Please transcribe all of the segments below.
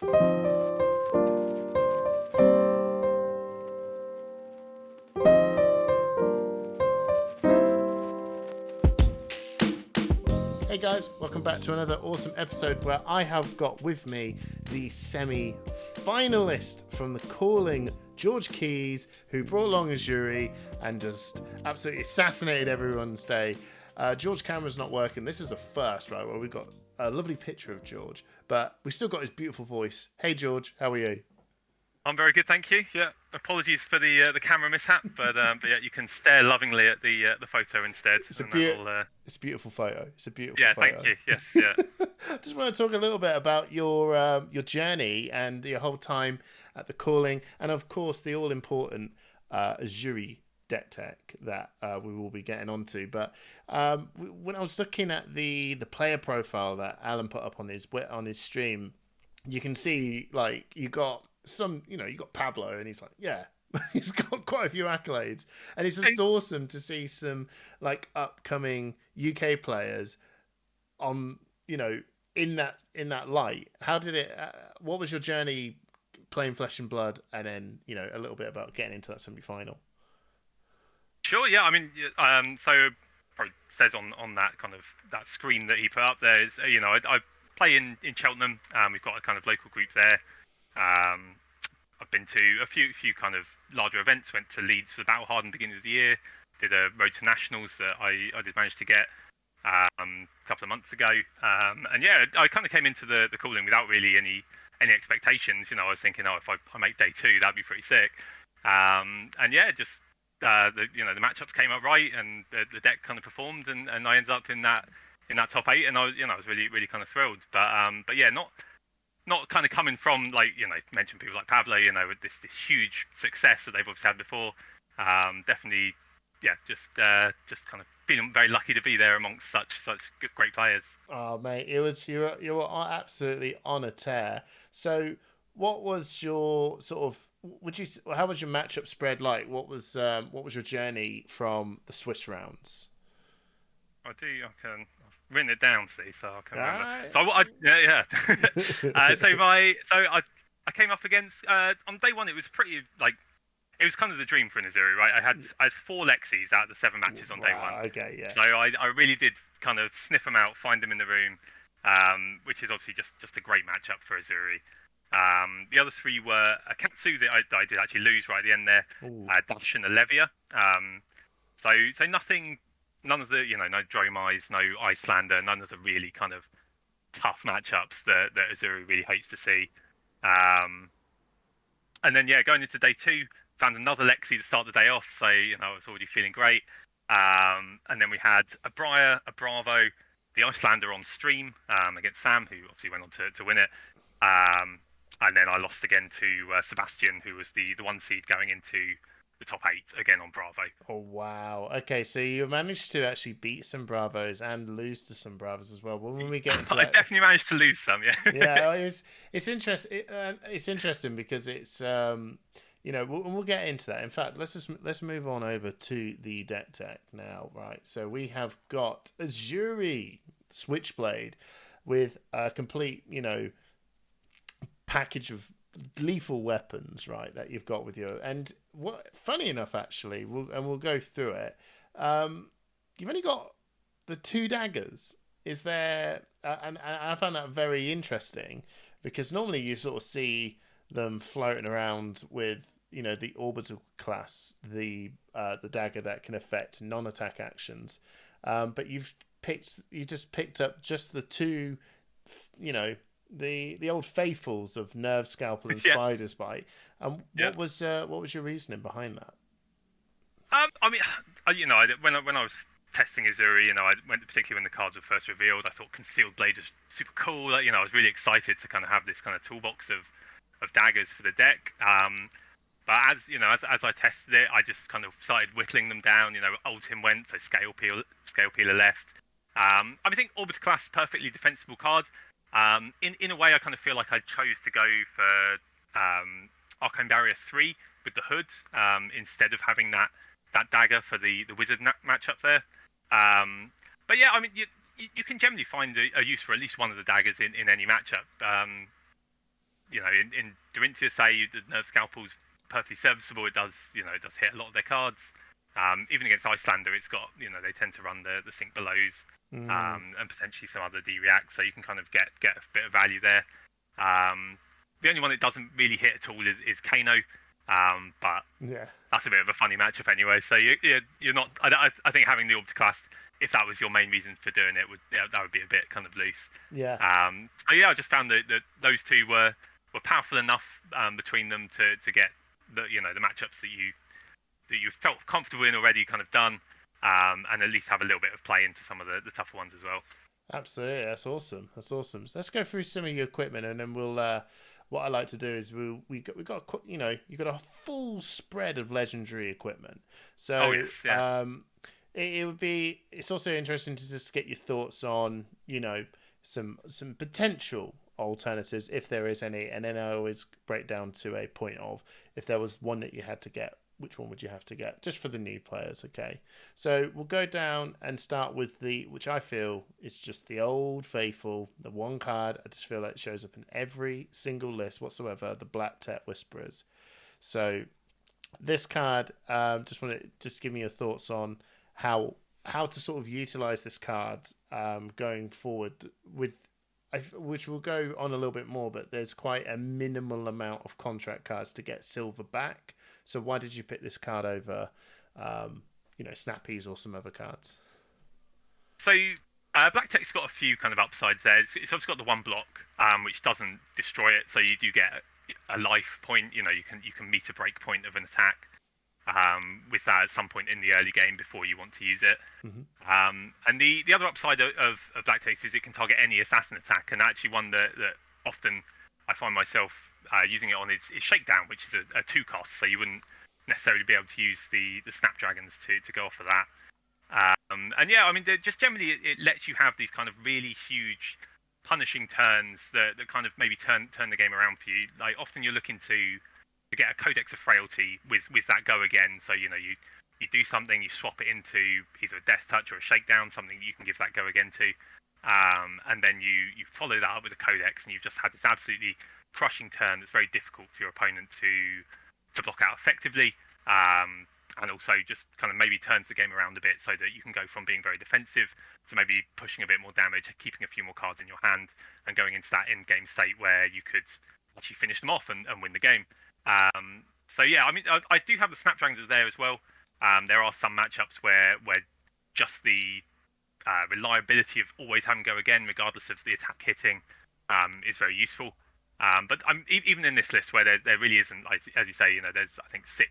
Hey guys, welcome back to another awesome episode where I have got with me the semi-finalist from the Calling, Geroge Keys, who brought along Uzuri and just absolutely assassinated everyone's day. George's camera's not working. This is a first, right? Well, we've got a lovely picture of George, but we've still got his beautiful voice. Hey George, how are you? I'm very good, thank you. Yeah, apologies for the camera mishap, but yeah, you can stare lovingly at the photo instead. It's a beautiful photo. It's a beautiful photo. Yeah, thank you. Yes, yeah. I just want to talk a little bit about your journey and your whole time at the Calling, and of course the all important Uzuri deck tech that we will be getting onto. But when I was looking at the player profile that Alan put up on his stream, you can see like you got Pablo, and he's like, yeah, he's got quite a few accolades, and it's just awesome to see some like upcoming UK players on, in that light. How did it? What was your journey playing Flesh and Blood, and then a little bit about getting into that semi-final? Sure. Yeah. I mean, so probably says on that kind of that screen that he put up there is, I play in Cheltenham. We've got a kind of local group there. I've been to a few kind of larger events. Went to Leeds for the Battle Hardened beginning of the year. Did a road to nationals that I did manage to get a couple of months ago. And yeah, I kind of came into the Calling without really any expectations. I was thinking, if I make day 2, that'd be pretty sick. And yeah, just the matchups came out right, and the deck kind of performed, and I ended up in that top 8, and I was really really kind of thrilled. But yeah, not kind of coming from, like, mention people like Pablo, with this huge success that they've obviously had before. Definitely, yeah, just kind of feeling very lucky to be there amongst such great players. Oh mate, you were absolutely on a tear. So, what was your sort of? How was your matchup spread like? What was your journey from the Swiss rounds? I've written it down, see, so I can remember. Right. So I came up against on day 1. It was pretty it was kind of the dream for an Uzuri, right? I had 4 Lexis out of the 7 matches on day 1. Okay, yeah. So I really did kind of sniff them out, find them in the room, which is obviously just a great matchup for Uzuri. The other 3 were a Katsu that I did actually lose right at the end there, Dash and Olivia. So nothing. None of the, no Dromais, no Icelander, none of the really kind of tough matchups that Uzuri really hates to see. And then, yeah, going into day 2, found another Lexi to start the day off, so, I was already feeling great. And then we had a Briar, a Bravo, the Icelander on stream against Sam, who obviously went on to win it. And then I lost again to Sebastian, who was the 1 seed going into the top 8 again on Bravo. Oh wow! Okay, so you managed to actually beat some Bravos and lose to some Bravos as well. When we get into I definitely managed to lose some, yeah. Yeah, it's interesting. It's interesting because it's we'll get into that. In fact, let's move on over to the deck tech now, right? So we have got Uzuri Switchblade with a complete package of lethal weapons, right, that you've got with you. And funny enough, actually, we'll go through it. You've only got the 2 daggers. Is there? And I found that very interesting because normally you sort of see them floating around with the orbital class, the dagger that can affect non-attack actions. But you just picked up just the 2, the old faithfuls of Nerve Scalpel and Spider's Bite. What was your reasoning behind that? I mean, when I was testing Uzuri, I went particularly when the cards were first revealed. I thought Concealed Blade was super cool. I was really excited to kind of have this kind of toolbox of daggers for the deck. But as I tested it, I just kind of started whittling them down. Old Tim went, so Scale Peeler left. I think Orbiter Class, perfectly defensible card. In a way, I kind of feel like I chose to go for Arcane Barrier 3 with the hood instead of having that dagger for the wizard matchup there. But yeah, I mean, you can generally find a use for at least one of the daggers in any matchup. in Dorinthia, say the Nerve Scalpel's perfectly serviceable. It does hit a lot of their cards. Even against Icelander, it's got they tend to run the Sink Belows and potentially some other D-React, so you can kind of get a bit of value there. The only one that doesn't really hit at all is Kano, but that's a bit of a funny matchup anyway. So you're not. I think having the Orbital Class, if that was your main reason for doing it, that would be a bit kind of loose. Yeah. So I just found that those two were powerful enough between them to get the matchups that you felt comfortable in already kind of done, and at least have a little bit of play into some of the tougher ones as well. Absolutely, that's awesome. So let's go through some of your equipment, and then we'll. What I like to do is we got you got a full spread of legendary equipment. So it's also interesting to just get your thoughts on some potential alternatives if there is any, and then I always break down to a point of if there was one that you had to get, which one would you have to get, just for the new players. Okay, so we'll go down and start with which I feel is just the old faithful, the one card I just feel like it shows up in every single list whatsoever, the Black Tech Whisperers. So this card, just give me your thoughts on how to sort of utilize this card going forward, which will go on a little bit more, but there's quite a minimal amount of contract cards to get silver back. So why did you pick this card over, Snappies or some other cards? So Black Tech's got a few kind of upsides there. It's obviously got the one block, which doesn't destroy it, so you do get a life point. You can meet a break point of an attack with that at some point in the early game before you want to use it. Mm-hmm. And the other upside of Black Tech is it can target any assassin attack, and actually one that often I find myself using it on is Shakedown, which is a 2 cost, so you wouldn't necessarily be able to use the Snapdragons to go off of that. Just generally it lets you have these kind of really huge punishing turns that kind of maybe turn the game around for you. Like often you're looking to get a Codex of Frailty with that go again, so you do something, you swap it into either a Death Touch or a Shakedown, something you can give that go again to, and then you follow that up with a Codex, and you've just had this absolutely crushing turn that's very difficult for your opponent to block out effectively, and also just kind of maybe turns the game around a bit so that you can go from being very defensive to maybe pushing a bit more damage, keeping a few more cards in your hand, and going into that in-game state where you could actually finish them off and win the game. I do have the Snapdragons there as well. There are some matchups where just the reliability of always having go again, regardless of the attack hitting, is very useful. But even in this list where there really isn't, like, as you say, there's I think 6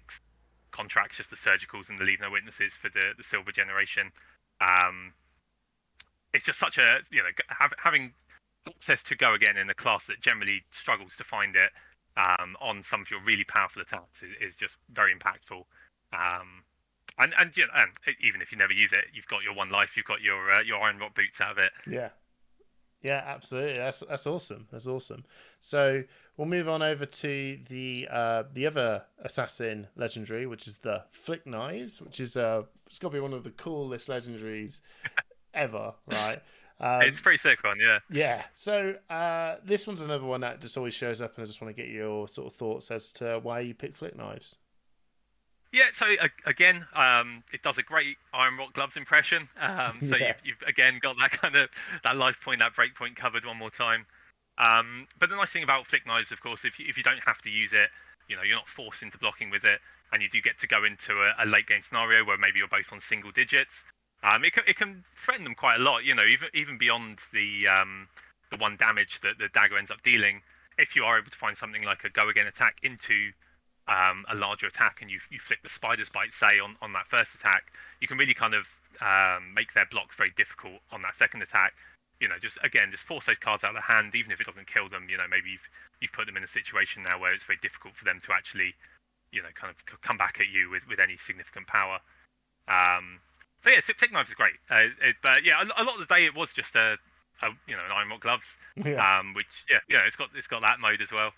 contracts, just the Surgicals and the Leave No Witnesses for the Silver Generation. It's just such a having access to go again in a class that generally struggles to find it on some of your really powerful attacks is just very impactful. And even if you never use it, you've got your 1 life, you've got your Iron Rock boots out of it. Yeah, absolutely. That's awesome. So we'll move on over to the other assassin legendary, which is the Flick Knives, which is it's got to be one of the coolest legendaries ever, right? It's a pretty sick one, yeah. Yeah. So this one's another one that just always shows up, and I just want to get your sort of thoughts as to why you pick Flick Knives. Yeah, so again, it does a great Iron Rock Gloves impression. You've again got that kind of that life point, that break point covered one more time. But the nice thing about Flick Knives, of course, if you don't have to use it, you're not forced into blocking with it, and you do get to go into a late game scenario where maybe you're both on single digits. It can threaten them quite a lot, even beyond the 1 damage that the dagger ends up dealing. If you are able to find something like a go again attack into a larger attack, and you flick the Spider's Bite, say, on that first attack, you can really kind of make their blocks very difficult on that second attack. Just force those cards out of the hand, even if it doesn't kill them. Maybe you've put them in a situation now where it's very difficult for them to actually, kind of come back at you with any significant power. Flick Knives is great. But a lot of the day it was just an Iron Rock Gloves, which it's got that mode as well.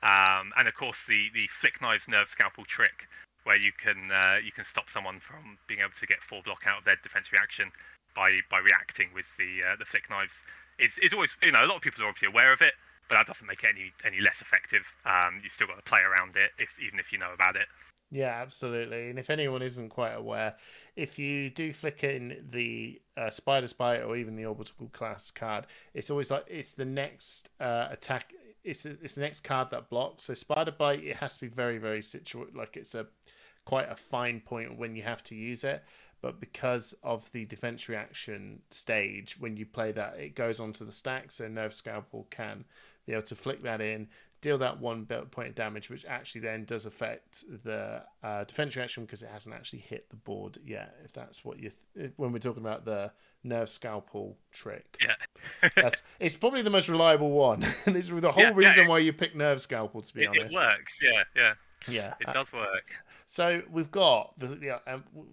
And of course the Flick Knives Nerve Scalpel trick, where you can stop someone from being able to get 4 block out of their defense reaction by reacting with the Flick Knives. Is always, a lot of people are obviously aware of it, but that doesn't make it any less effective. You still got to play around it, even if you know about it. Yeah, absolutely. And if anyone isn't quite aware, if you do flick in the Spider Spite or even the Orbital Class card, it's always like it's the next attack. It's the next card that blocks. So Spider Bite, it has to be very, very situated. Like it's quite a fine point when you have to use it. But because of the defense reaction stage, when you play that, it goes onto the stack. So Nerve Scalpel can be able to flick that in, deal that 1 point of damage, which actually then does affect the defense reaction because it hasn't actually hit the board yet. If that's what when we're talking about the Nerve Scalpel trick, it's probably the most reliable one, and it's the whole reason why you pick Nerve Scalpel. To be honest, it works. Yeah, it does work. So we've got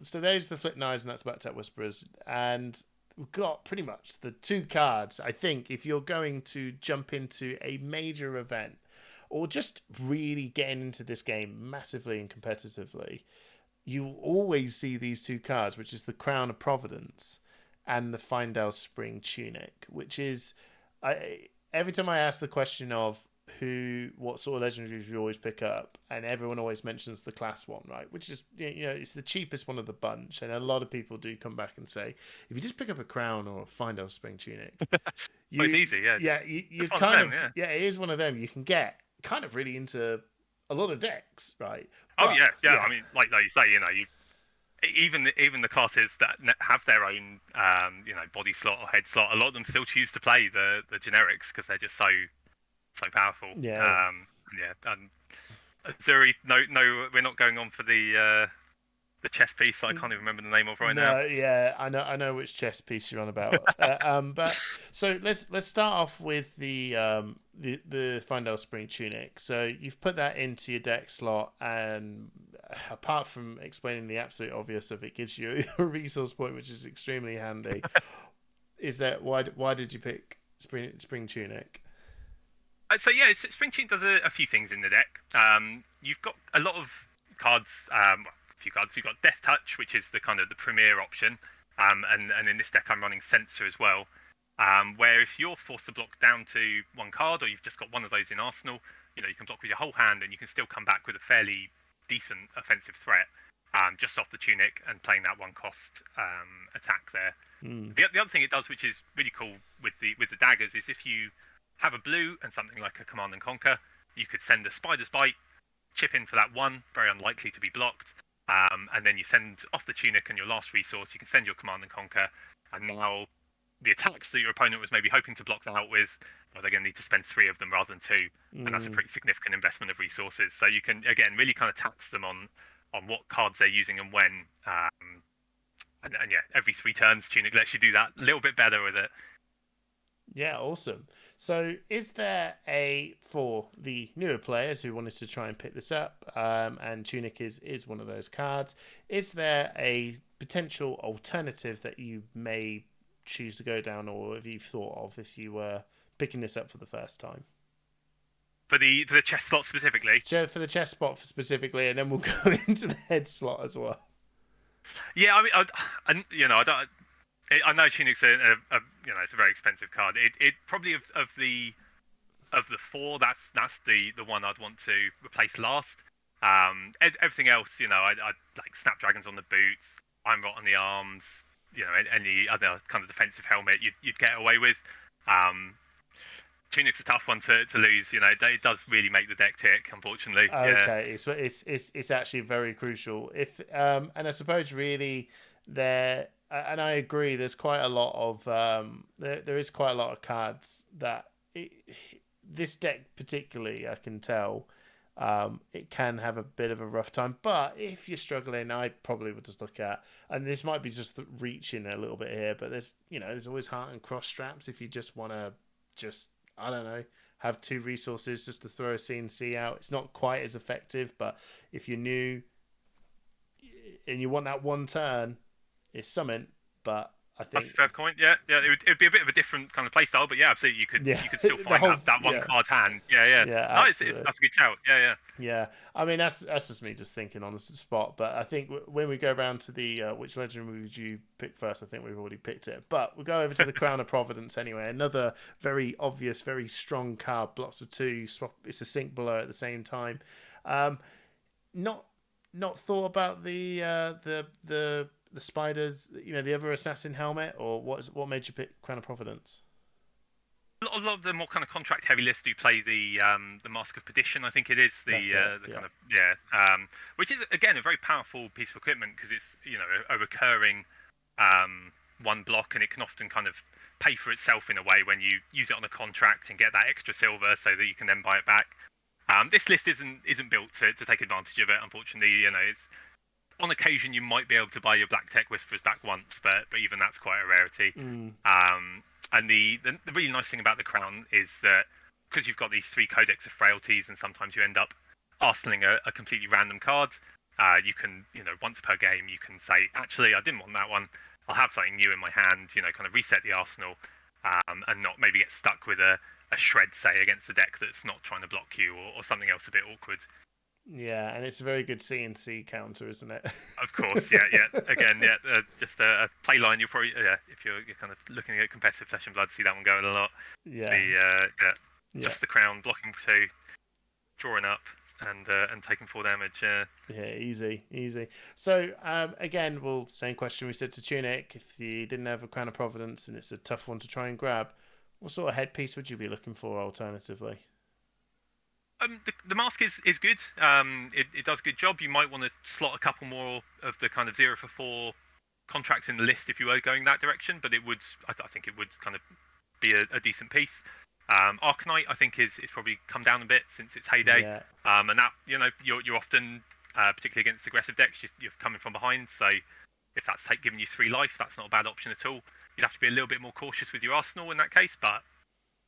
so there's the Flip Knives, and that's about Tech Whisperers, and we've got pretty much the 2 cards. I think if you're going to jump into a major event, or just really getting into this game massively and competitively, you always see these 2 cards, which is the Crown of Providence and the Findale Spring Tunic, which is, every time I ask the question of what sort of legendaries you always pick up, and everyone always mentions the class one, right? Which is, it's the cheapest one of the bunch, and a lot of people do come back and say, if you just pick up a Crown or a Findale Spring Tunic, it's easy, you kind of, it is one of them. You can get kind of really into a lot of decks, right? But, I mean, like you say, even the classes that have their own, body slot or head slot, a lot of them still choose to play the generics because they're just so powerful. And Uzuri, no, we're not going on for the chess piece that I can't even remember the name of now. Yeah, I know which chess piece you're on about. But so let's start off with the Findale Spring Tunic. So you've put that into your deck slot, and apart from explaining the absolute obvious of it gives you a resource point, which is extremely handy. Is that why did you pick Spring Tunic? So Spring Tunic does a few things in the deck. You've got a lot of cards. You've got Death Touch, which is the kind of the premier option, and in this deck I'm running Censor as well, where if you're forced to block down to 1 card, or you've just got one of those in arsenal, you can block with your whole hand, and you can still come back with a fairly decent offensive threat, just off the Tunic and playing that 1 cost attack there. The other thing it does, which is really cool with the daggers, is if you have a blue and something like a Command and Conquer, you could send a Spider's Bite, chip in for that 1, very unlikely to be blocked. And then you send off the Tunic and your last resource, you can send your Command and Conquer, and now the attacks that your opponent was maybe hoping to block that out with, they're going to need to spend 3 of them rather than 2, and that's a pretty significant investment of resources. So you can, again, really kind of tax them on what cards they're using and when. And every 3 turns, Tunic lets you do that a little bit better with it. Yeah, awesome. So is there for the newer players who wanted to try and pick this up, and Tunic is one of those cards, is there a potential alternative that you may choose to go down, or have you thought of if you were picking this up for the first time? For the chess slot specifically? For the chess spot specifically, and then we'll go into the head slot as well. Yeah, I mean, I know Tunic's it's a very expensive card. It probably of the 4, that's the one I'd want to replace last. Everything else, I'd like Snapdragons on the boots, I'm Rot on the arms, any other kind of defensive helmet you'd get away with. Tunic's a tough one to lose. It does really make the deck tick, unfortunately. Okay, it's actually very crucial. And I suppose really there. And I agree. There's quite a lot of there is quite a lot of cards that this deck particularly, I can tell, it can have a bit of a rough time. But if you're struggling, I probably would just look at, and this might be just reaching a little bit here, but there's always Heart and Cross straps if you just want to I don't know, have 2 resources just to throw a CNC out. It's not quite as effective, but if you're new and you want that 1 turn, it's something, but I That's a think. fair point. Yeah, yeah. It'd be a bit of a different kind of play style, but yeah, absolutely. Yeah, You could still the find whole that one yeah card hand. Yeah, yeah. yeah No, absolutely. that's a good shout. Yeah, yeah. Yeah, I mean that's just me just thinking on the spot. But I think when we go around to the which legendary would you pick first, I think we've already picked it. But we'll go over to the Crown of Providence anyway. Another very obvious, very strong card. Blocks with two. Swap. It's a sync below at the same time. Um, not not thought about the spiders. You know, the other assassin helmet, or what made you pick Crown of Providence? A lot of the more kind of contract heavy lists do play the Mask of Perdition. I think it is That's it. the Yeah. kind of which is again a very powerful piece of equipment because it's a recurring one block, and it can often kind of pay for itself in a way when you use it on a contract and get that extra silver so that you can then buy it back. This list isn't built to take advantage of it, unfortunately. It's on occasion you might be able to buy your Black Tech Whisperers back once, but even that's quite a rarity. Mm. And the really nice thing about the crown is that because you've got these three codex of frailties, and sometimes you end up arsenaling a completely random card. You can, once per game, you can say, actually, I didn't want that one. I'll have something new in my hand. Kind of reset the arsenal, and not maybe get stuck with a shred, say, against a deck that's not trying to block you, or something else a bit awkward. Yeah, and it's a very good CNC counter, isn't it? Of course, yeah, yeah. Again, yeah, just a play line. You'll probably, if you're kind of looking at competitive Flesh and Blood, see that one going a lot. Yeah. Yeah, just the crown blocking two, drawing up, and taking 4 damage. Yeah, easy. So again, well, same question we said to Tunic. If you didn't have a Crown of Providence and it's a tough one to try and grab, what sort of headpiece would you be looking for alternatively? The mask is good. It does a good job. You might want to slot a couple more of the kind of 0 for 4 contracts in the list if you were going that direction, but I think it would kind of be a decent piece. Arcanite, I think, is probably come down a bit since its heyday. Yeah. And that, you're often, particularly against aggressive decks, you're coming from behind. So if that's giving you 3 life, that's not a bad option at all. You'd have to be a little bit more cautious with your arsenal in that case, but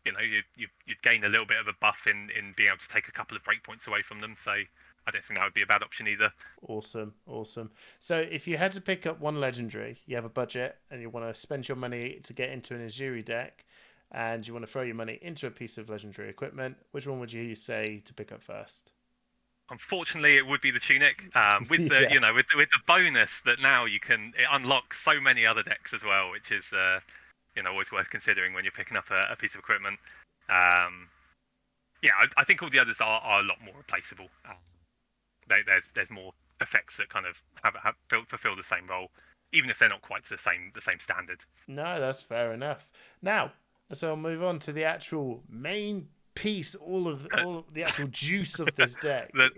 you'd gain a little bit of a buff in being able to take a couple of breakpoints away from them. So I don't think that would be a bad option either. Awesome. So if you had to pick up one legendary, you have a budget and you want to spend your money to get into an Uzuri deck, and you want to throw your money into a piece of legendary equipment, which one would you say to pick up first? Unfortunately, it would be the Tunic, with the Yeah. with the bonus that now it unlocks so many other decks as well, which is always worth considering when you're picking up a piece of equipment. I think all the others are a lot more replaceable. There's more effects that kind of fulfill the same role, even if they're not quite the same standard. No, that's fair enough. Now, so I'll move on to the actual main piece, all of the actual juice of this deck. the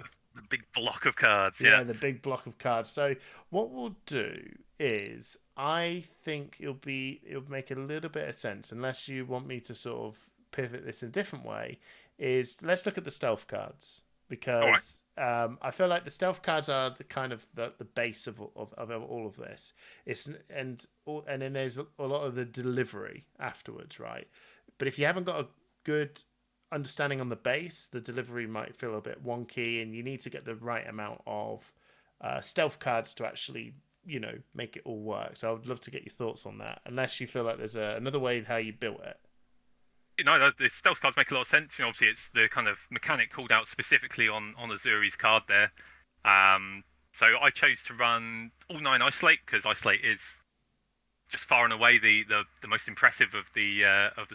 big block of cards. Yeah, Yeah. the big block of cards. So what we'll do is, I think it'll make a little bit of sense, unless you want me to sort of pivot this in a different way. Is let's look at the stealth cards, because I feel like the stealth cards are the kind of the base of all of this. And then there's a lot of the delivery afterwards, right? But if you haven't got a good understanding on the base, the delivery might feel a bit wonky, and you need to get the right amount of stealth cards to actually make it all work. So I would love to get your thoughts on that, unless you feel like there's another way how you built it. The stealth cards make a lot of sense. Obviously, it's the kind of mechanic called out specifically on Uzuri's card there. So I chose to run all 9 isolate, because isolate is just far and away the most impressive of the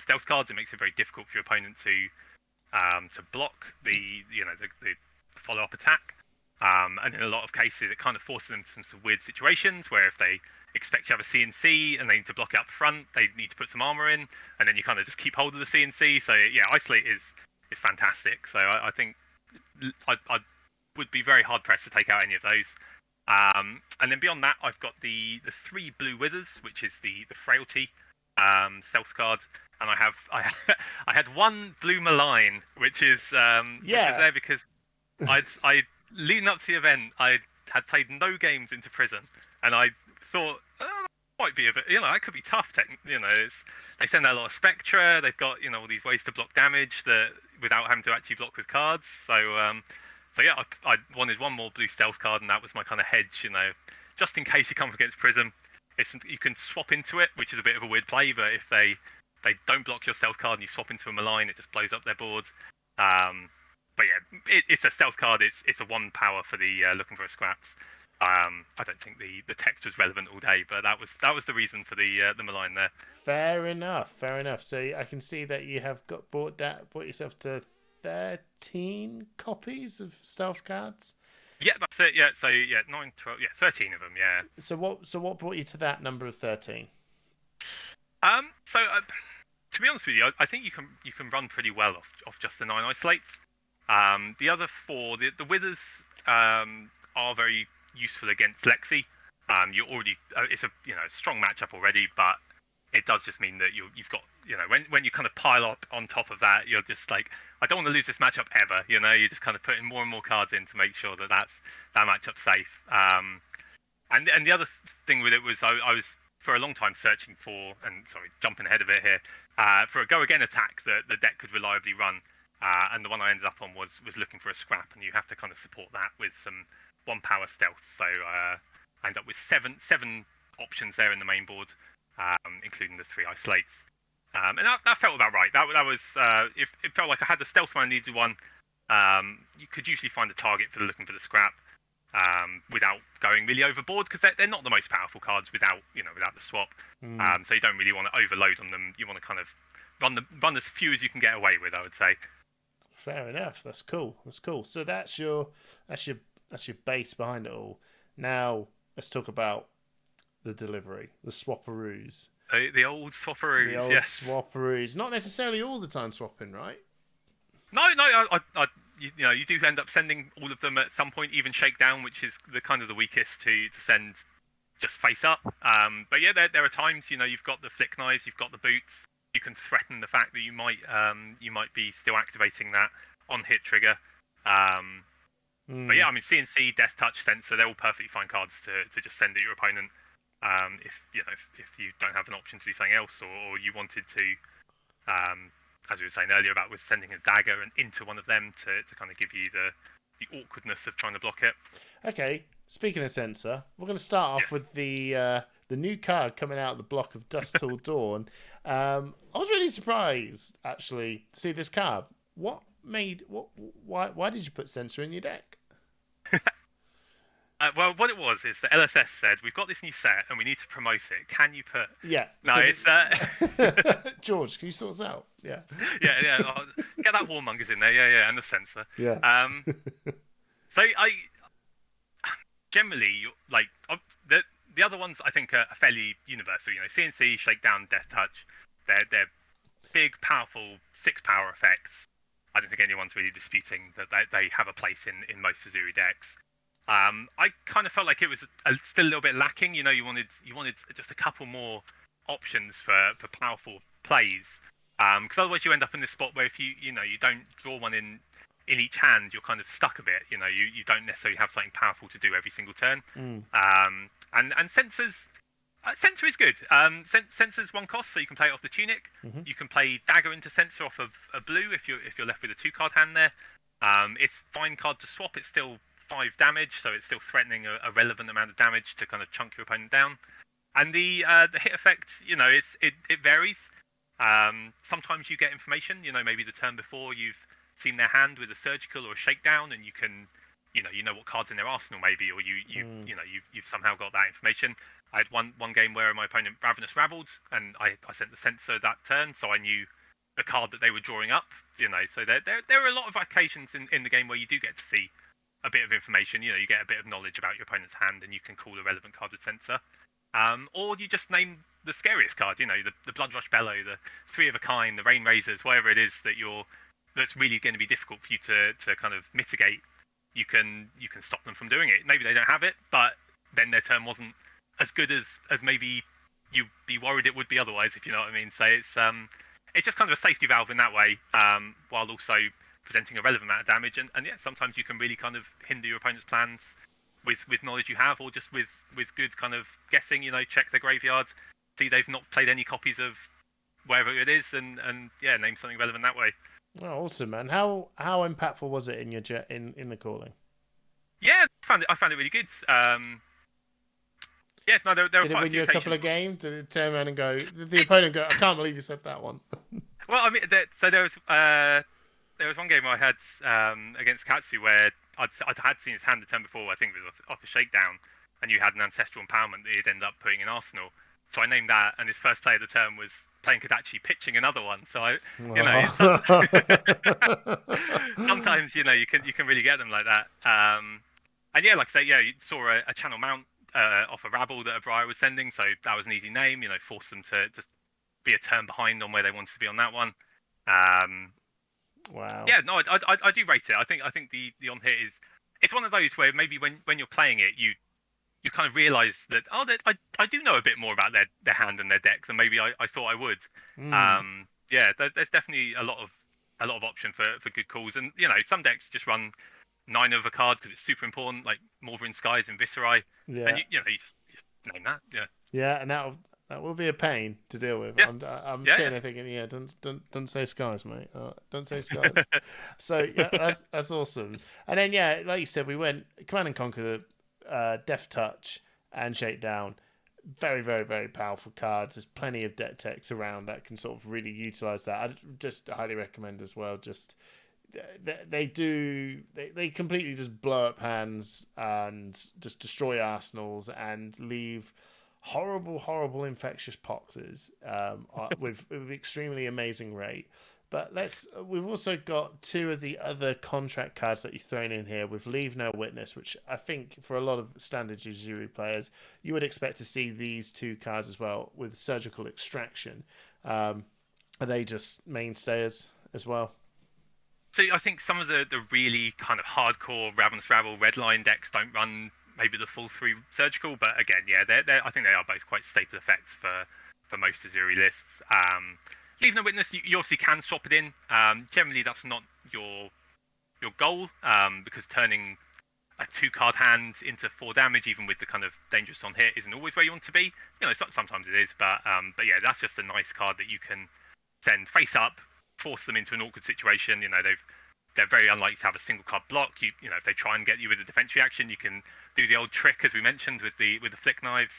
stealth cards. It makes it very difficult for your opponent to block the follow up attack. And in a lot of cases, it kind of forces them into some weird situations where if they expect you have a CNC and they need to block it up front, they need to put some armor in, and then you kind of just keep hold of the CNC. So yeah, isolate is fantastic. So I think I would be very hard pressed to take out any of those. And then beyond that, I've got the 3 blue withers, which is the frailty stealth card, and I had 1 blue malign, which is there because I leading up to the event, I had played no games into Prism, and I thought that might be a bit, that could be tough. They send out a lot of Spectra. They've got all these ways to block damage that without having to actually block with cards. So yeah, I wanted 1 more blue stealth card, and that was my kind of hedge. Just in case you come up against Prism, you can swap into it, which is a bit of a weird play, but if they don't block your stealth card and you swap into a malign, it just blows up their board. But yeah, it's a stealth card. It's a 1 power for the looking for a scraps. I don't think the text was relevant all day, but that was the reason for the malign there. Fair enough. So I can see that you have bought yourself to 13 copies of stealth cards. Yeah, that's it. Yeah, so 9, 12, 13 of them. Yeah. So what brought you to that number of 13? To be honest with you, I think you can run pretty well off just the 9 isolates. The other 4, the withers are very useful against Lexi. You're already it's a strong matchup already, but it does just mean that you've got when you kind of pile up on top of that, you're just like, I don't want to lose this matchup ever. You're just kind of putting more and more cards in to make sure that that matchup's safe. And the other thing with it was I was for a long time searching for, and sorry, jumping ahead of it here, for a go again attack that the deck could reliably run. And the one I ended up on was looking for a scrap, and you have to kind of support that with some 1 power stealth. So I ended up with seven options there in the main board, including the 3 isolates. And that felt about right. That was it felt like I had the stealth when I needed one. You could usually find a target for looking for the scrap without going really overboard, because they're not the most powerful cards without the swap. So you don't really want to overload on them. You want to kind of run as few as you can get away with, I would say. Fair enough. That's cool. So that's your base behind it all. Now let's talk about the delivery, the swapperoos. The old swapperoos. The old yes. swapperoos. Not necessarily all the time swapping, right? No. You do end up sending all of them at some point, even shakedown, which is the kind of the weakest to send just face up. But yeah, there are times you've got the flick knives, you've got the boots. You can threaten the fact that you might be still activating that on hit trigger. But yeah, I mean, CNC, Death Touch, Sensor, they're all perfectly fine cards to just send at your opponent. If you don't have an option to do something else, or you wanted to, as we were saying earlier about with sending a dagger and into one of them to kind of give you the awkwardness of trying to block it. Okay, speaking of Sensor, we're going to start off with the new card coming out of the block of Dusk Till Dawn. I was really surprised actually to see this card. Why did you put Sensor in your deck? Well, what it was is the LSS said, we've got this new set and we need to promote it. Can you put... Yeah. No, so it's... George, can you sort us out? Yeah. Yeah. Get that Warmongers in there. Yeah, and the Sensor. Yeah. So I... Generally, the other ones I think are fairly universal. CNC, Shakedown, Death Touch. They're big, powerful 6 power effects. I don't think anyone's really disputing that they have a place in most Uzuri decks. I kind of felt like it was still a little bit lacking. You wanted just a couple more options for powerful plays, because otherwise you end up in this spot where if you don't draw one in each hand, you're kind of stuck a bit. You don't necessarily have something powerful to do every single turn. And Sensor is good. Sensor's 1 cost, so you can play it off the Tunic. Mm-hmm. You can play Dagger into Sensor off of a blue if you're left with a 2-card hand there. It's fine card to swap. It's still 5 damage, so it's still threatening a relevant amount of damage to kind of chunk your opponent down. And the hit effect, it varies. Sometimes you get information. Maybe the turn before you've seen their hand with a surgical or a shakedown, and you can, know what cards in their arsenal maybe, or you've somehow got that information. I had one game where my opponent Ravenous Rabbled, and I sent the Sensor that turn, so I knew the card that they were drawing up. So there are a lot of occasions in the game where you do get to see a bit of information. You get a bit of knowledge about your opponent's hand, and you can call a relevant card with Sensor. Or you just name the scariest card. The Blood Rush Bellow, the 3 of a Kind, the Rain Razors, whatever it is that's really going to be difficult for you to kind of mitigate. You can stop them from doing it. Maybe they don't have it, but then their turn wasn't as good as maybe you'd be worried it would be otherwise, if you know what I mean. So it's just kind of a safety valve in that way, while also presenting a relevant amount of damage. And yeah, sometimes you can really kind of hinder your opponent's plans with knowledge you have, or just with good kind of guessing. Check their graveyard, see they've not played any copies of wherever it is, and yeah, name something relevant that way. Oh, awesome, man! How impactful was it in your in the calling? Yeah, I found it really good. Yeah, no, there were Did it quite a win few you a couple occasions. of games? Did it turn around and go? Did the opponent go? I can't believe you said that one. Well, I mean, so there was one game I had against Katsu where I'd had seen his hand the turn before. I think it was off a shakedown, and you had an ancestral empowerment that he'd end up putting in Arsenal. So I named that, and his first play of the turn was playing Kodachi, pitching another one. So sometimes you can really get them like that. And yeah, like I say, yeah, you saw a channel mount off a rabble that a Briar was sending, so that was an easy name. Force them to just be a turn behind on where they wanted to be on that one. Wow. Yeah, no, I do rate it. I think the on hit is, it's one of those where maybe when you're playing it, you kind of realise that I do know a bit more about their hand and their deck than maybe I thought I would. Yeah, there's definitely a lot of option for good calls, and some decks just run 9 of a card because it's super important, like Morvarin Skies and Viscerai, Yeah. and you just name that. Yeah. Yeah, and that will be a pain to deal with. Yeah. I'm Yeah, sitting there thinking, yeah, don't say skies, mate. Don't say skies. So yeah, that's awesome. And then yeah, like you said, we went Command and Conquer, Deft Touch, and Shakedown. Very, very, very powerful cards. There's plenty of deck techs around that can sort of really utilize that. I just highly recommend as well. Just they completely just blow up hands and just destroy arsenals and leave horrible infectious poxes with extremely amazing rate. But we've also got 2 of the other contract cards that you've thrown in here with Leave No Witness, which I think for a lot of standard Uzuri players you would expect to see these 2 cards as well with Surgical Extraction. Are they just mainstays as well? So I think some of the really kind of hardcore Ravenous Rabble Redline decks don't run maybe the full 3 surgical, but again, yeah, I think they are both quite staple effects for most Uzuri lists. Leave No Witness, you obviously can swap it in. Generally, that's not your goal, because turning a 2-card hand into 4 damage, even with the kind of dangerous on hit, isn't always where you want to be. Sometimes it is, but yeah, that's just a nice card that you can send face up, force them into an awkward situation. They're very unlikely to have a single card block. If they try and get you with a defense reaction, you can do the old trick as we mentioned with the flick knives.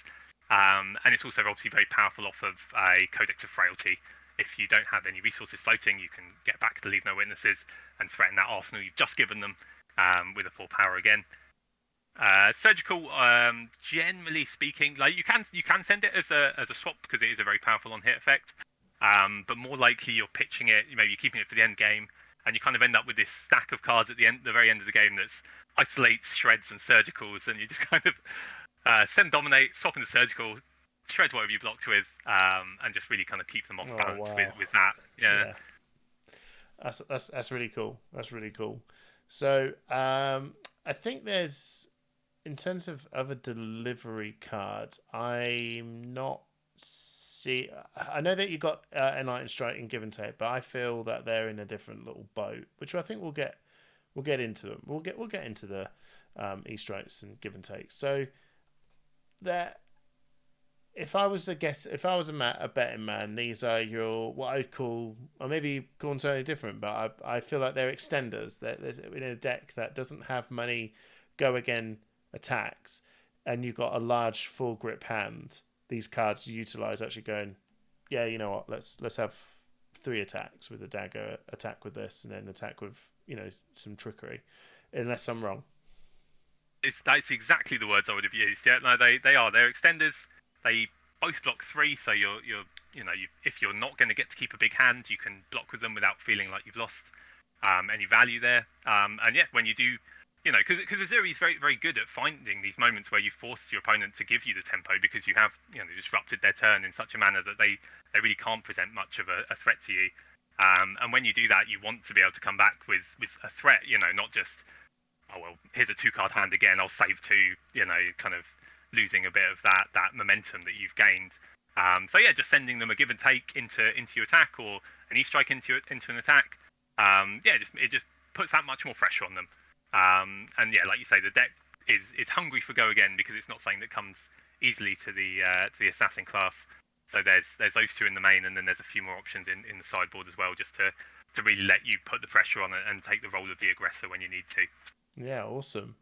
And it's also obviously very powerful off of a Codex of Frailty. If you don't have any resources floating, you can get back to Leave No Witnesses and threaten that arsenal you've just given them with a 4 power again. Surgical, generally speaking, like you can send it as a swap because it is a very powerful on hit effect. But more likely you're pitching it, maybe you're keeping it for the end game, and you kind of end up with this stack of cards at the very end of the game that's isolates, shreds, and surgicals, and you just kind of send dominate, swap in the surgical, shred whatever you blocked with, and just really kind of keep them off balance with that. Yeah. That's really cool. That's really cool. So I think there's, in terms of other delivery cards, I'm not I know that you got Enlightened Strike and Give and Take, but I feel that they're in a different little boat, which I think we'll get into them. We'll get into the E-Strikes and Give and Takes. So that, if I was a betting man, these are your, what I'd call, or maybe call them something different, but I feel like they're extenders. There's in a deck that doesn't have many go again attacks, and you've got a large full grip hand. These cards utilize actually going, yeah, you know what? Let's have 3 attacks with a dagger, attack with this, and then attack with some trickery. Unless I'm wrong. That's exactly the words I would have used. Yeah, no, they're extenders. They both block 3, so if you're not going to get to keep a big hand, you can block with them without feeling like you've lost any value there. And yeah, when you do. Because Uzuri is very, very good at finding these moments where you force your opponent to give you the tempo because you have, disrupted their turn in such a manner that they really can't present much of a threat to you. And when you do that, you want to be able to come back with a threat, not just, oh, well, here's a 2-card hand again, I'll save 2, kind of losing a bit of that momentum that you've gained. So yeah, just sending them a give and take into your attack, or an E-Strike into an attack. It just puts that much more pressure on them. And yeah, like you say, the deck is hungry for go again because it's not something that comes easily to the assassin class. So there's those 2 in the main, and then there's a few more options in the sideboard as well, just to really let you put the pressure on and take the role of the aggressor when you need to. Yeah, awesome.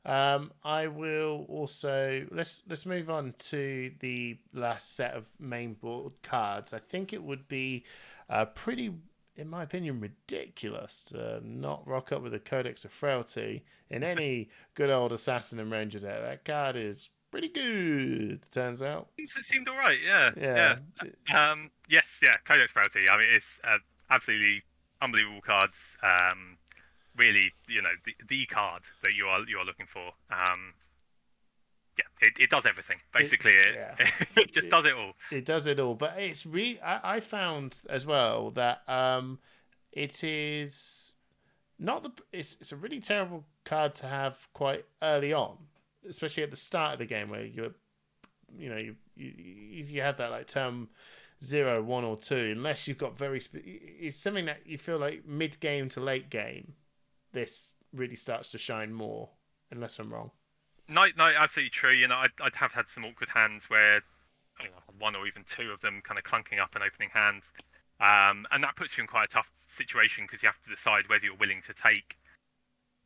I will also let's move on to the last set of main board cards. I think it would be pretty, in my opinion, ridiculous to not rock up with a Codex of Frailty in any good old Assassin and Ranger deck. That card is pretty good, turns out. It seemed all right. Yeah, Yeah. yeah. Yes, yeah. Codex Priority. I mean, it's absolutely unbelievable cards. Really, the card that you are looking for. Yeah, it does everything. Basically, Yeah. it just does it all. It does it all, but it's I found as well that it is not the. It's a really terrible card to have quite early on, especially at the start of the game where you have that like term 0, 1, or 2, unless you've got it's something that you feel like mid game to late game, this really starts to shine more, unless I'm wrong. No, no, absolutely true. I'd have had some awkward hands where one or even two of them kind of clunking up and opening hands, and that puts you in quite a tough situation because you have to decide whether you're willing to take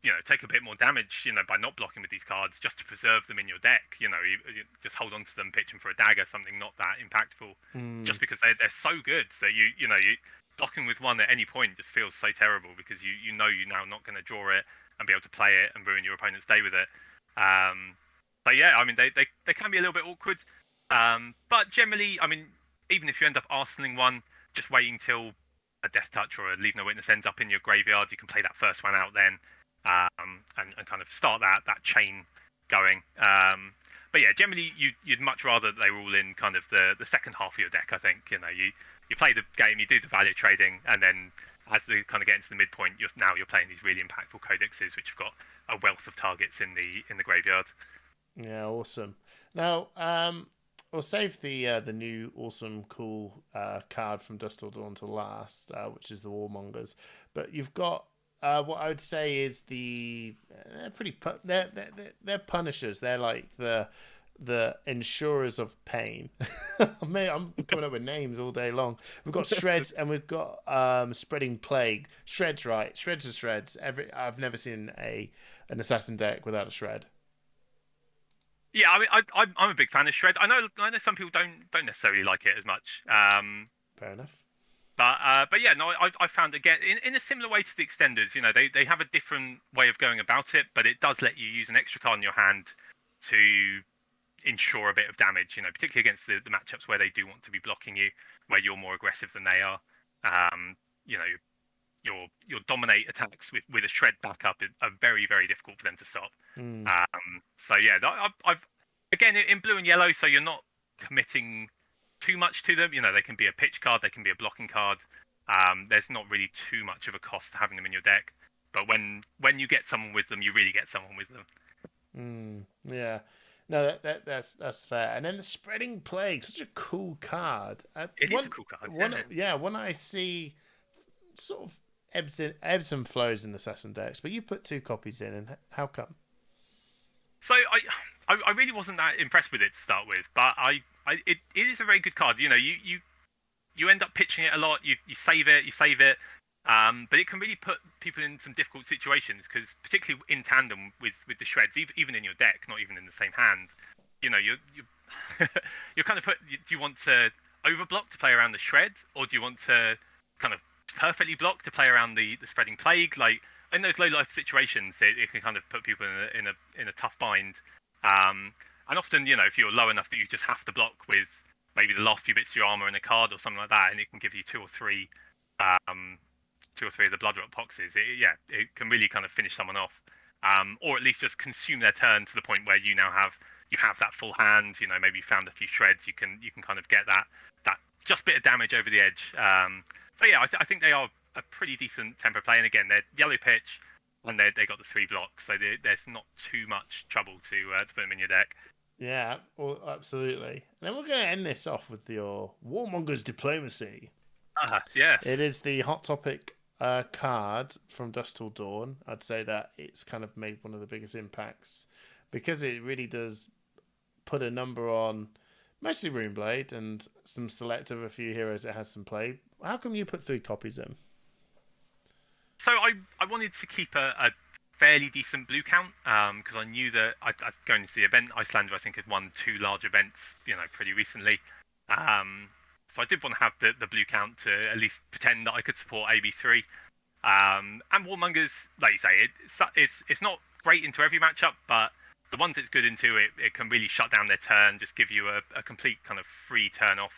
a bit more damage, by not blocking with these cards just to preserve them in your deck. You just hold on to them, pitch them for a dagger, something not that impactful, just because they're so good that you blocking with one at any point just feels so terrible because you're now not going to draw it and be able to play it and ruin your opponent's day with it. But yeah, I mean they can be a little bit awkward, but generally, I mean, even if you end up arsenaling one, just waiting till a Death Touch or a Leave No Witness ends up in your graveyard, you can play that first one out then. And kind of start that chain going. But yeah, generally you'd much rather they were all in kind of the second half of your deck. I think you play the game, you do the value trading, and then as they kind of get into the midpoint, you're playing these really impactful codexes, which have got a wealth of targets in the graveyard. Yeah, awesome. Now, we'll save the new awesome cool card from Dust Till Dawn to last, which is the Warmongers. But you've got what I would say is they're pretty they're punishers. They're like the insurers of pain. I'm coming up with names all day long. We've got Shreds and we've got Spreading Plague. Shreds, right? Shreds are Shreds. I've never seen an assassin deck without a Shred. Yeah, I mean, I'm a big fan of Shred. I know some people don't necessarily like it as much. Fair enough. But yeah, no, I found again in a similar way to the extenders. They have a different way of going about it, but it does let you use an extra card in your hand to ensure a bit of damage. Particularly against the matchups where they do want to be blocking you, where you're more aggressive than they are. Your dominate attacks with a Shred backup are very, very difficult for them to stop. So yeah, I've again in blue and yellow, so you're not committing too much to them. They can be a pitch card, they can be a blocking card. There's not really too much of a cost to having them in your deck. But when you get someone with them, you really get someone with them. Yeah. No, that's fair. And then the Spreading Plague, such a cool card. It is a cool card. One I see sort of ebbs and flows in Assassin decks, but you put 2 copies in, and how come? So I really wasn't that impressed with it to start with, but it is a very good card. You end up pitching it a lot. You save it, but it can really put people in some difficult situations because particularly in tandem with the Shreds, even in your deck, not even in the same hand, you're kind of do you want to overblock to play around the Shred, or do you want to kind of perfectly block to play around the Spreading Plague? Like in those low life situations, it can kind of put people in a tough bind. And often, if you're low enough that you just have to block with maybe the last few bits of your armor and a card or something like that, and it can give you 2 or 3 of the Bloodrot Poxes. It can really kind of finish someone off, or at least just consume their turn to the point where you have that full hand. Maybe you found a few Shreds. You can kind of get that just bit of damage over the edge. So yeah, I think they are a pretty decent tempo play. And again, they're yellow pitch, and they got the 3 blocks, so there's not too much trouble to put them in your deck. Yeah, well, absolutely. And then we're going to end this off with your Warmonger's Diplomacy. Yeah. It is the hot topic card from Dusk Till Dawn. I'd say that it's kind of made one of the biggest impacts because it really does put a number on mostly Runeblade and some select of a few heroes it has some play. How come you put 3 copies in? So I wanted to keep a fairly decent blue count because I knew that going into the event, Icelander I think had won 2 large events, pretty recently. So I did want to have the blue count to at least pretend that I could support AB3. And Warmongers, like you say, it's not great into every matchup, but the ones it's good into, it can really shut down their turn, just give you a complete kind of free turn off,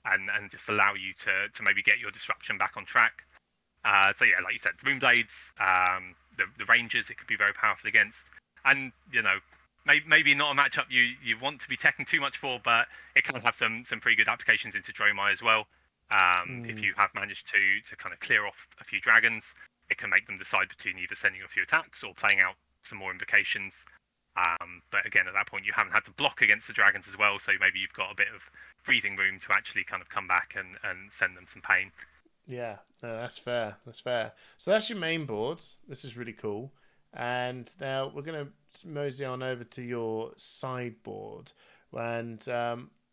and just allow you to maybe get your disruption back on track. So yeah, like you said, Runeblades, the Rangers, it could be very powerful against, and maybe not a matchup you want to be teching too much for, but it can have some pretty good applications into Dromai as well. If you have managed to kind of clear off a few dragons, it can make them decide between either sending a few attacks or playing out some more invocations. But again, at that point, you haven't had to block against the dragons as well, so maybe you've got a bit of breathing room to actually kind of come back and send them some pain. Yeah, no, that's fair. That's fair. So that's your main board. This is really cool. And now we're going to mosey on over to your sideboard, and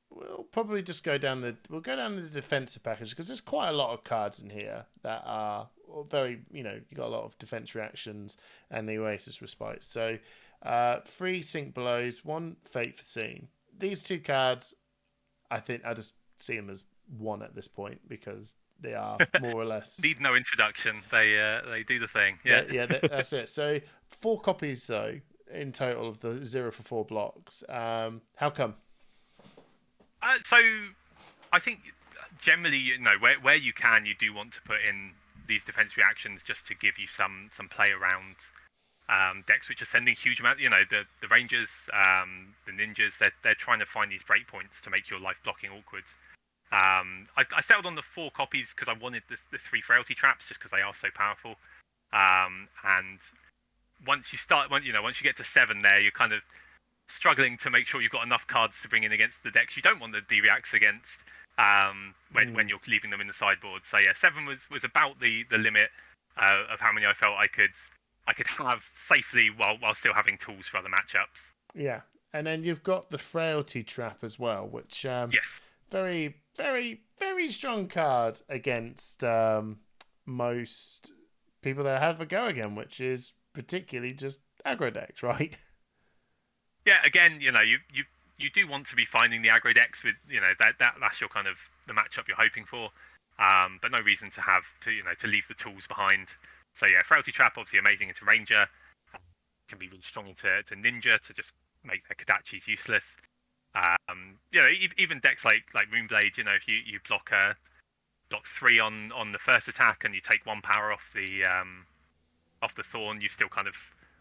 we'll probably just go down the defensive package, because there's quite a lot of cards in here that are very, you got a lot of defense reactions and the Oasis Respite. So 3 Sink Belows, 1 Fate for Scene. These 2 cards, I think I just see them as 1 at this point, because they are more or less need no introduction. They do the thing. Yeah, that's it. So 4 copies though in total of the 0 for 4 blocks. How come? So I think generally, where you can, you do want to put in these defense reactions just to give you some play around decks which are sending huge amount. The Rangers, the Ninjas, they're trying to find these breakpoints to make your life blocking awkward. I settled on the 4 copies because I wanted the 3 frailty traps, just because they are so powerful. And once you get to 7 there, you're kind of struggling to make sure you've got enough cards to bring in against the decks you don't want the D-reacts against when you're leaving them in the sideboard. So yeah, 7 was about the limit of how many I felt I could have safely while still having tools for other matchups. Yeah, and then you've got the frailty trap as well, which yes. Very, very, very strong card against most people that have a go again, which is particularly just aggro decks, right? Yeah, again, you do want to be finding the aggro decks with, that's your kind of the matchup you're hoping for, but no reason to have to leave the tools behind. So yeah, frailty trap obviously amazing into Ranger, can be really strong into Ninja to just make their Kodachis useless. Even decks like Runeblade, if you block 3 on the first attack and you take 1 power off the Thorn, you still kind of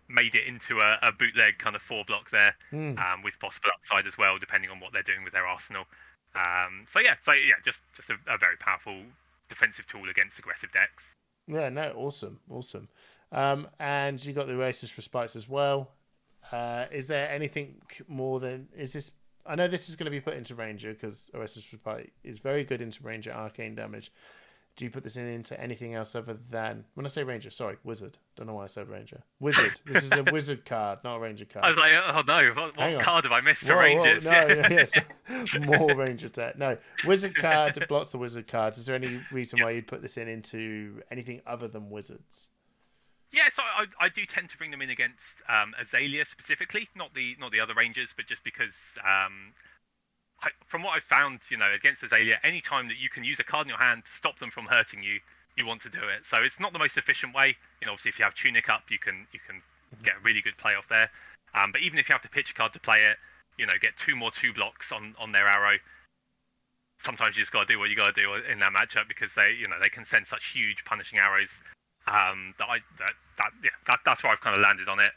made it into a bootleg kind of 4 block there, with possible upside as well, depending on what they're doing with their arsenal. Just a very powerful defensive tool against aggressive decks. Yeah, no, awesome. And you got the Oasis Respites as well. Is there anything more than, I know this is going to be put into Ranger, because Oasis Respite is very good into Ranger arcane damage. Do you put this into anything else other than, when I say Ranger, sorry, Wizard. Don't know why I said Ranger. Wizard. This is a Wizard card, not a Ranger card. I was like, oh no, what card have I missed for Rangers? No, yes, more Ranger tech. No, Wizard card blocks the Wizard cards. Is there any reason why you'd put this into anything other than Wizards? Yeah, so I do tend to bring them in against Azalea specifically, not the other Rangers, but just because from what I've found, against Azalea, any time that you can use a card in your hand to stop them from hurting you, you want to do it. So it's not the most efficient way. Obviously, if you have Tunic up, you can get a really good play off there. But even if you have to pitch a card to play it, get 2 more 2 blocks on their arrow. Sometimes you just got to do what you got to do in that matchup, because they can send such huge punishing arrows. That's where I've kind of landed on it.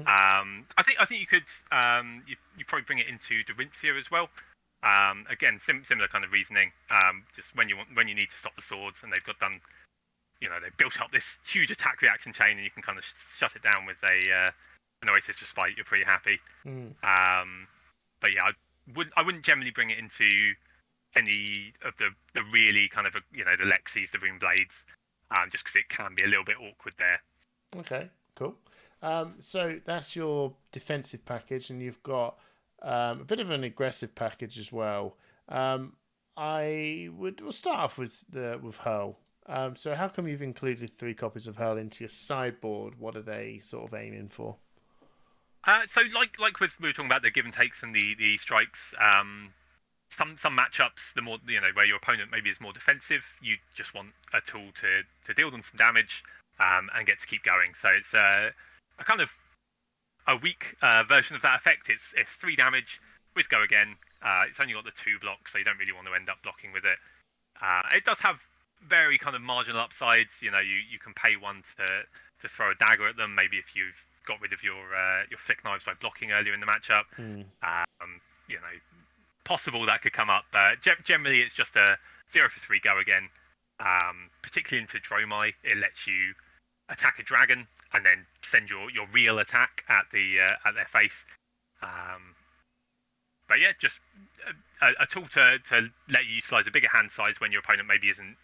I think you could you probably bring it into Dorinthia as well. Again, similar kind of reasoning. Just when you need to stop the swords, and they've built up this huge attack reaction chain, and you can kind of shut it down with an Oasis Respite. You're pretty happy. But yeah, I wouldn't generally bring it into any of the really kind of the Lexis, the Runeblades, just because it can be a little bit awkward there. Okay, cool. So that's your defensive package, and you've got a bit of an aggressive package as well. We'll start off with Hurl. So how come you've included 3 copies of Hurl into your sideboard? What are they sort of aiming for? So like with we were talking about the give and takes and the strikes. Some matchups, the more where your opponent maybe is more defensive, you just want a tool to deal them some damage and get to keep going. So it's a kind of a weak version of that effect. It's 3 damage with go again. It's only got the 2 blocks, so you don't really want to end up blocking with it. It does have very kind of marginal upsides. You can pay 1 to throw a dagger at them. Maybe if you've got rid of your flick knives by blocking earlier in the matchup. Possible that could come up. Generally, it's just a 0 for 3 go again. Particularly into Dromai, it lets you attack a dragon and then send your real attack at their face. But yeah, just a tool to let you utilize a bigger hand size when your opponent maybe isn't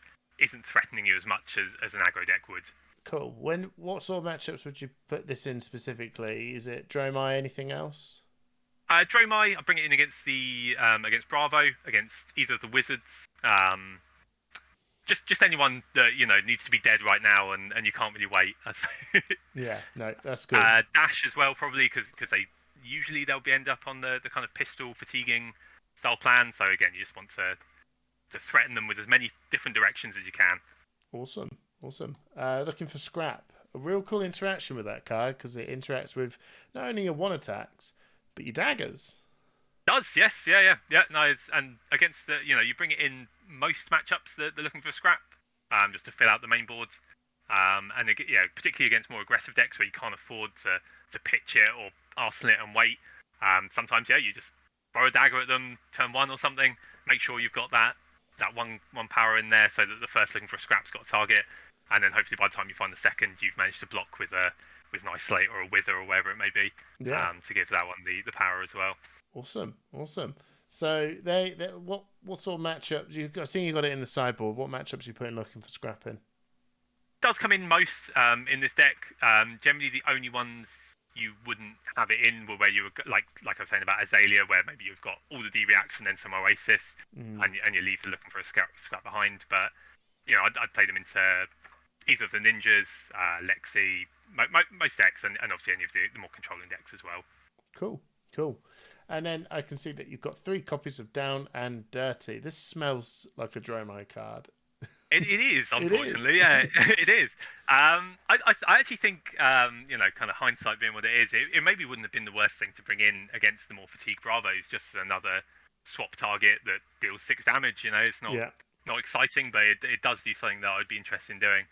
threatening you as much as an aggro deck would. Cool. What sort of matchups would you put this in specifically? Is it Dromai? Anything else? Dromai, I bring it in against against Bravo, against either of the wizards. Just anyone that needs to be dead right now and you can't really wait. Yeah, no, that's good. Dash as well, probably because they'll end up on the kind of pistol fatiguing style plan. So again, you just want to threaten them with as many different directions as you can. Awesome. Looking for scrap. A real cool interaction with that card because it interacts with not only your 1 attacks but your daggers. Does, yes, yeah. No, and against you bring it in most matchups that they're looking for scrap, just to fill out the main board. And particularly against more aggressive decks where you can't afford to pitch it or arsenal it and wait. Sometimes, you just throw a dagger at them, turn 1 or something. Make sure you've got that one power in there so that the first looking for a scrap's got a target, and then hopefully by the time you find the second, you've managed to block with an isolate or a wither or whatever it may be. Yeah. To give that one the power as well. Awesome. So they what sort of matchups I've seen you got it in the sideboard. What matchups are you putting looking for scrapping? Does come in most in this deck. Generally, the only ones you wouldn't have it in were where you were like I was saying about Azalea, where maybe you've got all the D reacts and then some Oasis, and you leave looking for a scrap behind. But I'd play them into either of the ninjas, Lexi, most decks, and obviously any of the more controlling decks as well. Cool. And then I can see that you've got 3 copies of Down and Dirty. This smells like a Dromai card. It is, unfortunately. Yeah, it is. I actually think, kind of hindsight being what it is, it maybe wouldn't have been the worst thing to bring in against the more fatigued Bravos, just another swap target that deals 6 damage. It's not exciting, but it does do something that I'd be interested in doing.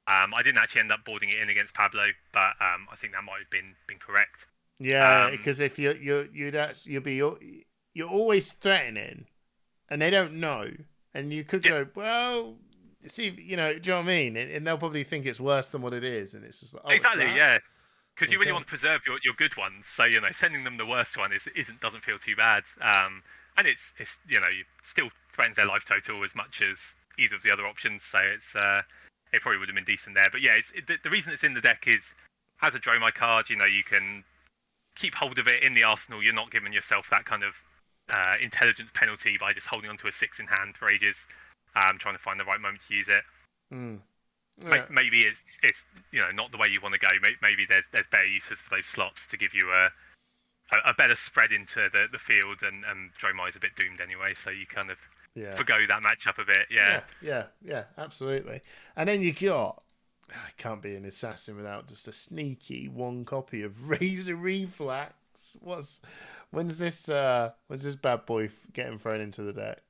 I didn't actually end up boarding it in against Pablo, but I think that might have been correct. Yeah, because if you're always threatening, and they don't know, and you could go, well, see, do you know what I mean? And they'll probably think it's worse than what it is, and it's just like, exactly, yeah. Because you really want to preserve your good ones, so sending them the worst one doesn't feel too bad. And it's you still threatens their life total as much as either of the other options, so it probably would have been decent there. But yeah, the reason it's in the deck is as a Dromai card, you can keep hold of it in the arsenal. You're not giving yourself that kind of intelligence penalty by just holding onto a 6 in hand for ages, trying to find the right moment to use it. Yeah. Maybe it's not the way you want to go. Maybe there's better uses for those slots to give you a better spread into the field, and Dromai is a bit doomed anyway, so you kind of forgo that matchup a bit. Yeah, absolutely. And then you got, I can't be an assassin without just a sneaky 1 copy of Razor Reflex. When's this bad boy getting thrown into the deck?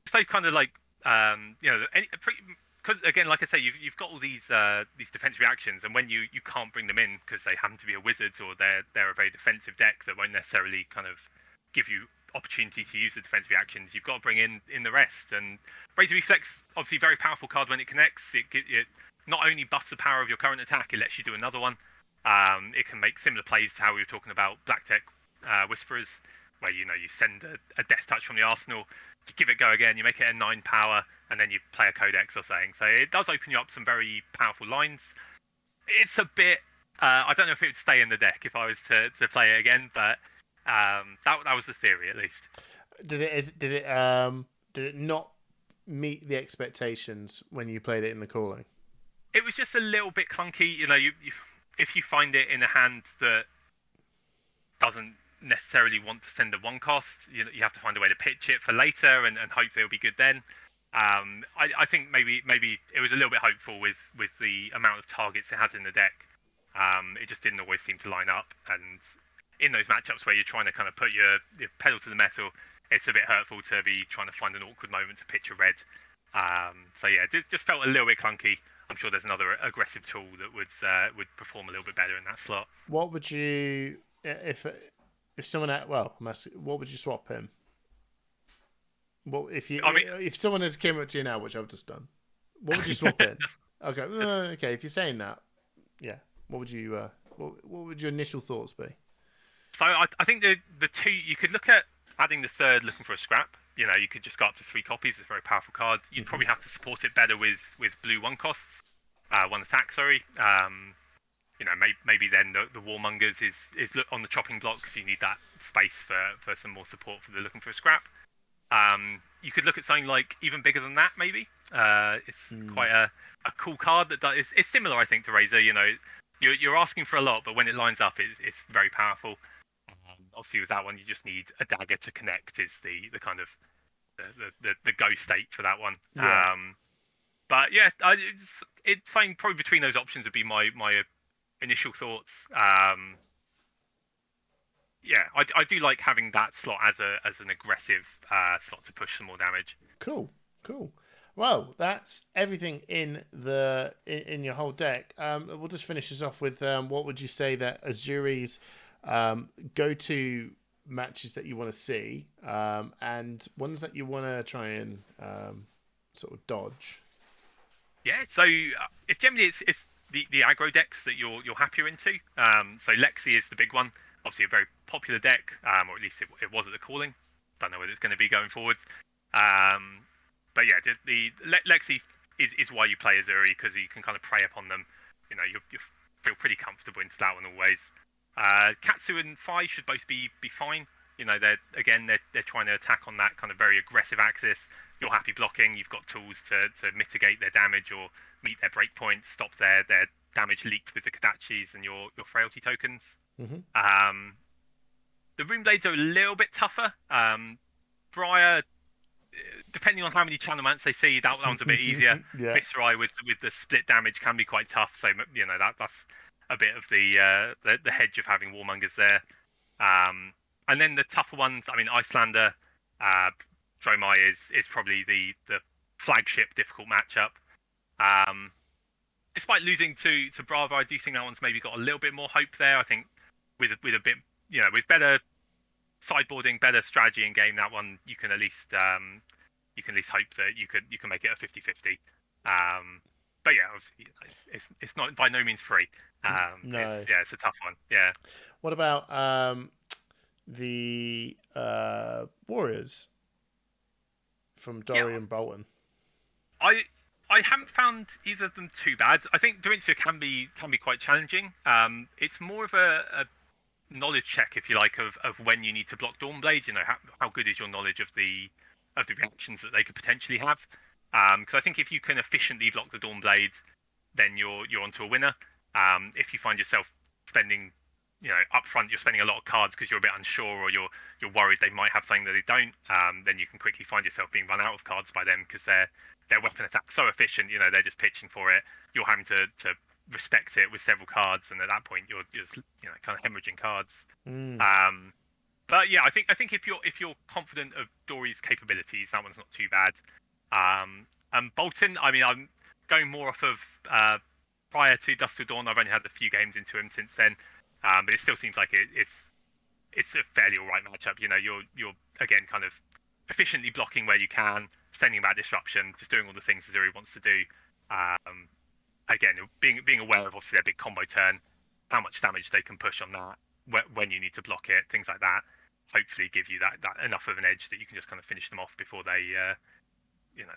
So kind of like because again, like I say, you've got all these defense reactions, and when you can't bring them in because they happen to be a wizard or they're a very defensive deck that won't necessarily kind of give you opportunity to use the defense reactions, you've got to bring in the rest. And Razor Reflex, obviously, very powerful card when it connects. It not only buffs the power of your current attack, it lets you do another one. It can make similar plays to how we were talking about Black Tech Whisperers, where you send a Death Touch from the arsenal, you give it go again, you make it a 9 power, and then you play a Codex or something. So it does open you up some very powerful lines. It's a bit, I don't know if it would stay in the deck if I was to play it again, but that was the theory at least. Did it not meet the expectations when you played it in the calling? It was just a little bit clunky. If you find it in a hand that doesn't necessarily want to send a one cost, you have to find a way to pitch it for later and hope they'll be good then. I think maybe it was a little bit hopeful with the amount of targets it has in the deck. It just didn't always seem to line up, and in those matchups where you're trying to kind of put your pedal to the metal, it's a bit hurtful to be trying to find an awkward moment to pitch a red. So yeah, it just felt a little bit clunky. I'm sure there's another aggressive tool that would perform a little bit better in that slot. What would you if someone had, what would you swap him? What if someone has came up to you now, which I've just done, what would you swap in? Okay, okay. If you're saying that, yeah, what would you what would your initial thoughts be? So I think the two, you could look at adding the third, looking for a scrap. You could just go up to 3 copies. It's a very powerful card. You'd probably have to support it better with blue one costs, one attack. Sorry. Maybe then the Warmongers is on the chopping block because you need that space for some more support for the looking for a scrap. You could look at something like even bigger than that. Maybe it's quite a cool card that it's similar, I think, to Razor. You're asking for a lot, but when it lines up, it's very powerful. Obviously, with that one, you just need a dagger to connect. Is the kind of the go state for that one. Yeah. But yeah, it's something probably between those options would be my initial thoughts. Yeah, I do like having that slot as an aggressive slot to push some more damage. Cool. Well, that's everything in your whole deck. We'll just finish this off with what would you say that Uzuri's go-to matches that you want to see, and ones that you want to try and sort of dodge? Yeah, so it's generally it's the aggro decks that you're happier into. So Lexi is the big one. Obviously, a very popular deck, or at least it was at the calling. Don't know whether it's going to be going forward. But yeah, the Lexi is why you play Uzuri, because you can kind of prey upon them. You feel pretty comfortable into that one always. Katsu and Fai should both be fine. They're trying to attack on that kind of very aggressive axis. You're happy blocking. You've got tools to mitigate their damage or meet their breakpoints, stop their damage leaked with the Kadachis and your frailty tokens. Mm-hmm. The Rune Blades are a little bit tougher. Briar, depending on how many channel mounts they see, that one's a bit easier. Yeah. Viserai with the split damage can be quite tough. So that's a bit of the hedge of having Warmongers there. And then the tougher ones, I mean, Icelander, Dromai is probably the flagship difficult matchup. Despite losing to Bravo, I do think that one's maybe got a little bit more hope there. I think with a bit, with better sideboarding, better strategy in game, that one you can at least hope that you can make it a 50-50. But yeah, obviously it's not by no means free. No. It's a tough one. Yeah. What about the Warriors from Dory and Bolton? I haven't found either of them too bad. I think Dorinthia can be quite challenging. It's more of a knowledge check, if you like, of when you need to block Dawnblade. How good is your knowledge of the reactions that they could potentially have? Because I think if you can efficiently block the Dawnblade, then you're onto a winner. If you find yourself spending, up front, you're spending a lot of cards because you're a bit unsure or you're worried they might have something that they don't, then you can quickly find yourself being run out of cards by them because their weapon attack's so efficient. They're just pitching for it. You're having to respect it with several cards, and at that point you're just kind of hemorrhaging cards. But yeah, I think if you're confident of Dory's capabilities, that one's not too bad. And Bolton, I mean, I'm going more off of prior to Dusk Till Dawn. I've only had a few games into him since then, but it still seems like it's a fairly alright matchup. You're again kind of efficiently blocking where you can, sending about disruption, just doing all the things Uzuri wants to do. Again, being aware of obviously their big combo turn, how much damage they can push on that, when you need to block it, things like that. Hopefully, give you that enough of an edge that you can just kind of finish them off before they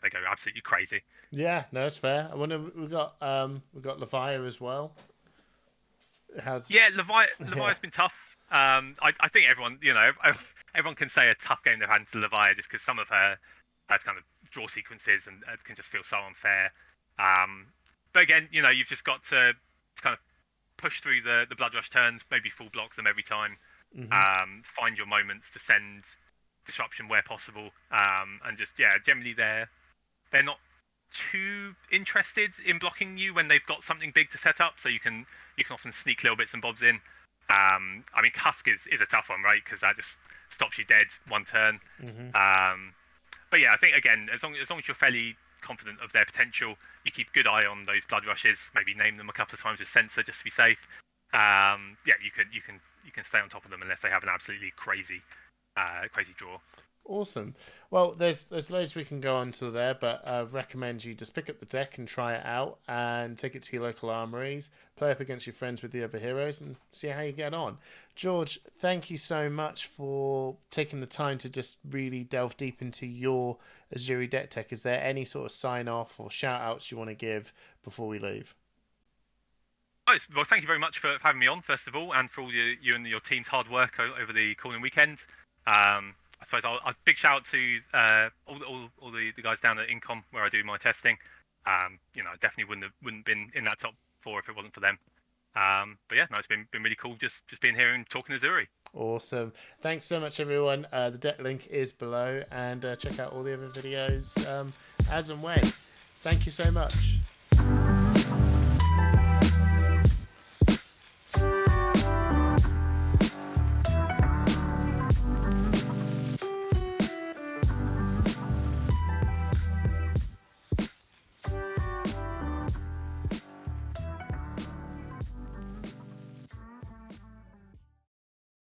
they go absolutely crazy. Yeah, no, that's fair. I wonder, we've got Levia as well. Levia's been tough. I think everyone can say a tough game they've had into Levia just because some of her kind of draw sequences and can just feel so unfair. But again, you know, you've just got to kind of push through the blood rush turns, maybe full block them every time. Find your moments to send disruption where possible, and just generally they're not too interested in blocking you when they've got something big to set up, so you can often sneak little bits and bobs in. I mean, Husk is a tough one, right? Because that just stops you dead one turn. But yeah, I think again, as long as you're fairly confident of their potential, you keep a good eye on those blood rushes. Maybe name them a couple of times with sensor just to be safe. You can stay on top of them unless they have an absolutely crazy draw. Awesome. Well, there's loads we can go on to there, but I recommend you just pick up the deck and try it out and take it to your local armories, play up against your friends with the other heroes and see how you get on. George, thank you so much for taking the time to just really delve deep into your Uzuri deck tech. Is there any sort of sign off or shout outs you want to give before we leave? Well, thank you very much for having me on, first of all, and for all you and your team's hard work over the calling weekend. I suppose I'll big shout out to all the guys down at Incom where I do my testing. You know, I definitely wouldn't been in that top 4 if it wasn't for them. But yeah, no, it's been really cool just being here and talking to Uzuri. Awesome. Thanks so much, everyone. The deck link is below, and check out all the other videos as and when. Thank you so much.